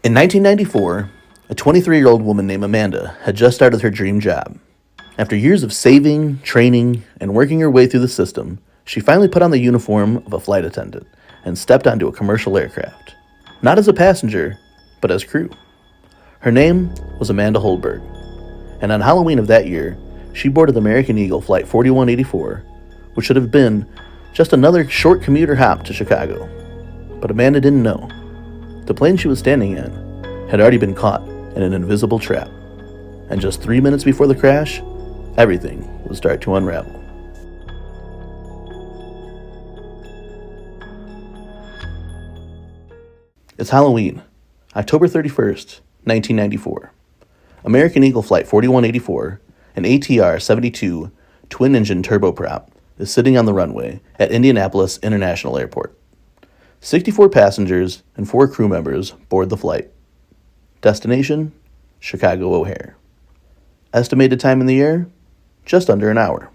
In 1994, a 23-year-old woman named Amanda had just started her dream job. After years of saving, training, and working her way through the system, she finally put on the uniform of a flight attendant and stepped onto a commercial aircraft. Not as a passenger, but as crew. Her name was Amanda Holberg, and on Halloween of that year, she boarded American Eagle Flight 4184, which should have been just another short commuter hop to Chicago. But Amanda didn't know. The plane she was standing in had already been caught in an invisible trap, and just 3 minutes before the crash, everything would start to unravel. It's Halloween, October 31st, 1994. American Eagle Flight 4184, an ATR-72 twin-engine turboprop, is sitting on the runway at Indianapolis International Airport. 64 passengers and 4 crew members board the flight. Destination, Chicago O'Hare. Estimated time in the air, just under an hour.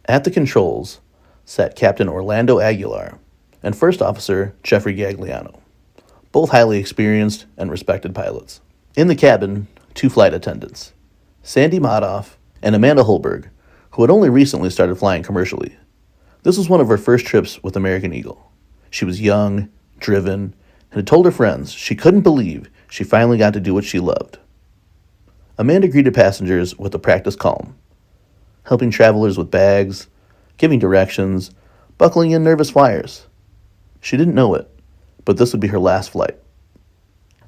At the controls sat Captain Orlando Aguilar and First Officer Jeffrey Gagliano, both highly experienced and respected pilots. In the cabin, 2 flight attendants, Sandy Madoff and Amanda Holberg, who had only recently started flying commercially. This was one of her first trips with American Eagle. She was young, driven, and had told her friends she couldn't believe she finally got to do what she loved. Amanda greeted passengers with a practiced calm, helping travelers with bags, giving directions, buckling in nervous flyers. She didn't know it, but this would be her last flight.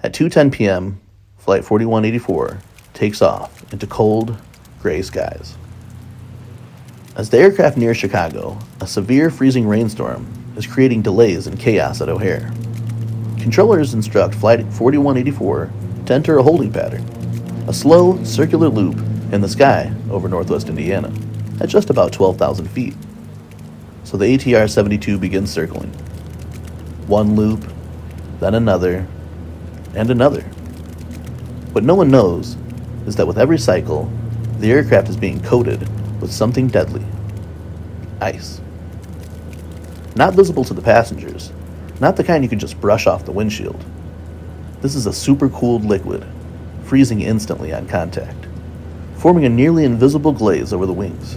At 2:10 p.m., Flight 4184 takes off into cold, gray skies. As the aircraft nears Chicago, a severe freezing rainstorm is creating delays and chaos at O'Hare. Controllers instruct Flight 4184 to enter a holding pattern, a slow, circular loop in the sky over northwest Indiana, at just about 12,000 feet. So the ATR-72 begins circling. One loop, then another, and another. What no one knows is that with every cycle, the aircraft is being coated with something deadly: ice. Not visible to the passengers, not the kind you can just brush off the windshield. This is a super-cooled liquid, freezing instantly on contact, forming a nearly invisible glaze over the wings.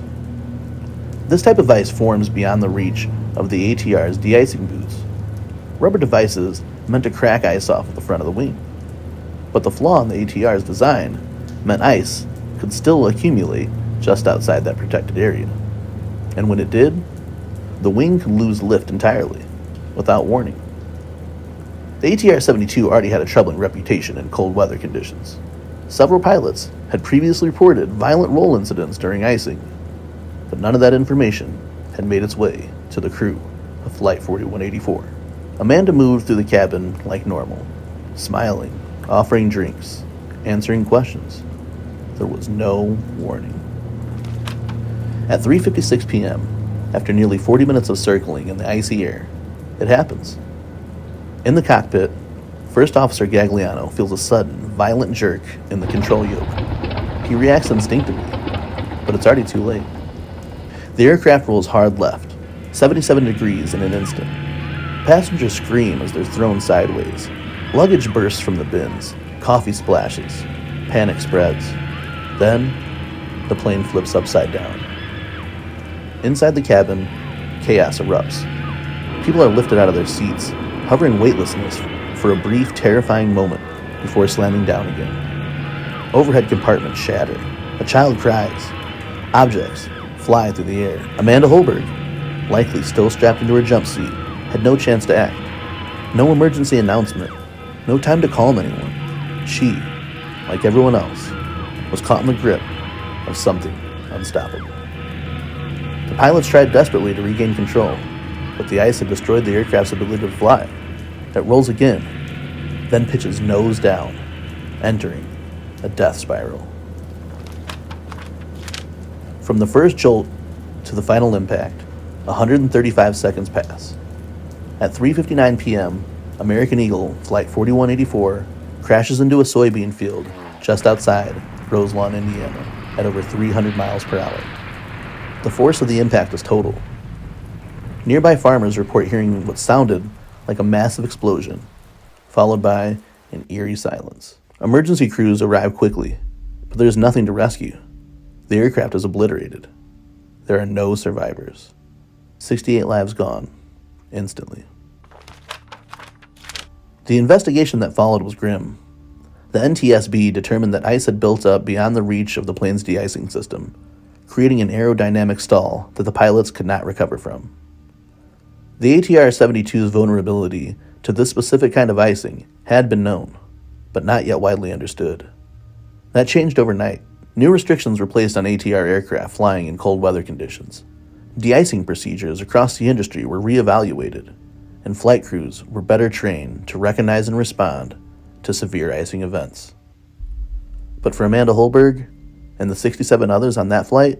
This type of ice forms beyond the reach of the ATR's de-icing boots, rubber devices meant to crack ice off of the front of the wing. But the flaw in the ATR's design meant ice could still accumulate just outside that protected area. And when it did, the wing could lose lift entirely, without warning. The ATR-72 already had a troubling reputation in cold weather conditions. Several pilots had previously reported violent roll incidents during icing, but none of that information had made its way to the crew of Flight 4184. Amanda moved through the cabin like normal, smiling, offering drinks, answering questions. There was no warning. At 3:56 p.m., after nearly 40 minutes of circling in the icy air, it happens. In the cockpit, First Officer Gagliano feels a sudden, violent jerk in the control yoke. He reacts instinctively, but it's already too late. The aircraft rolls hard left, 77 degrees in an instant. Passengers scream as they're thrown sideways. Luggage bursts from the bins, coffee splashes, panic spreads. Then, the plane flips upside down. Inside the cabin, chaos erupts. People are lifted out of their seats, hovering weightlessness for a brief, terrifying moment before slamming down again. Overhead compartments shatter. A child cries. Objects fly through the air. Amanda Holberg, likely still strapped into her jump seat, had no chance to act. No emergency announcement. No time to calm anyone. She, like everyone else, was caught in the grip of something unstoppable. The pilots tried desperately to regain control, but the ice had destroyed the aircraft's ability to fly. It rolls again, then pitches nose down, entering a death spiral. From the first jolt to the final impact, 135 seconds pass. At 3:59 p.m., American Eagle Flight 4184 crashes into a soybean field just outside Roselawn, Indiana, at over 300 miles per hour. The force of the impact was total. Nearby farmers report hearing what sounded like a massive explosion, followed by and eerie silence. Emergency crews arrive quickly, but there's nothing to rescue. The aircraft is obliterated. There are no survivors. 68 lives gone, instantly. The investigation that followed was grim. The NTSB determined that ice had built up beyond the reach of the plane's de-icing system, creating an aerodynamic stall that the pilots could not recover from. The ATR-72's vulnerability to this specific kind of icing had been known, but not yet widely understood. That changed overnight. New restrictions were placed on ATR aircraft flying in cold weather conditions. De-icing procedures across the industry were reevaluated, and flight crews were better trained to recognize and respond to severe icing events. But for Amanda Holberg and the 67 others on that flight,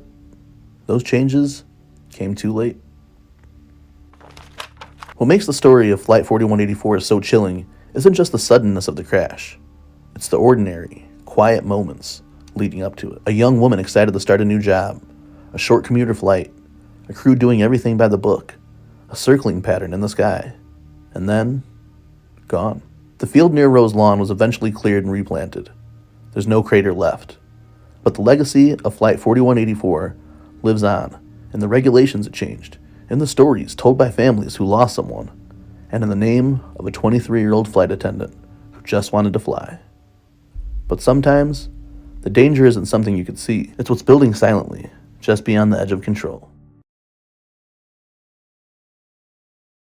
those changes came too late. What makes the story of Flight 4184 so chilling isn't just the suddenness of the crash. It's the ordinary, quiet moments leading up to it. A young woman excited to start a new job, a short commuter flight, a crew doing everything by the book, a circling pattern in the sky, and then, gone. The field near Rose Lawn was eventually cleared and replanted. There's no crater left. But the legacy of Flight 4184 lives on, in the regulations it changed, in the stories told by families who lost someone, and in the name of a 23-year-old flight attendant who just wanted to fly. But sometimes, the danger isn't something you could see. It's what's building silently, just beyond the edge of control.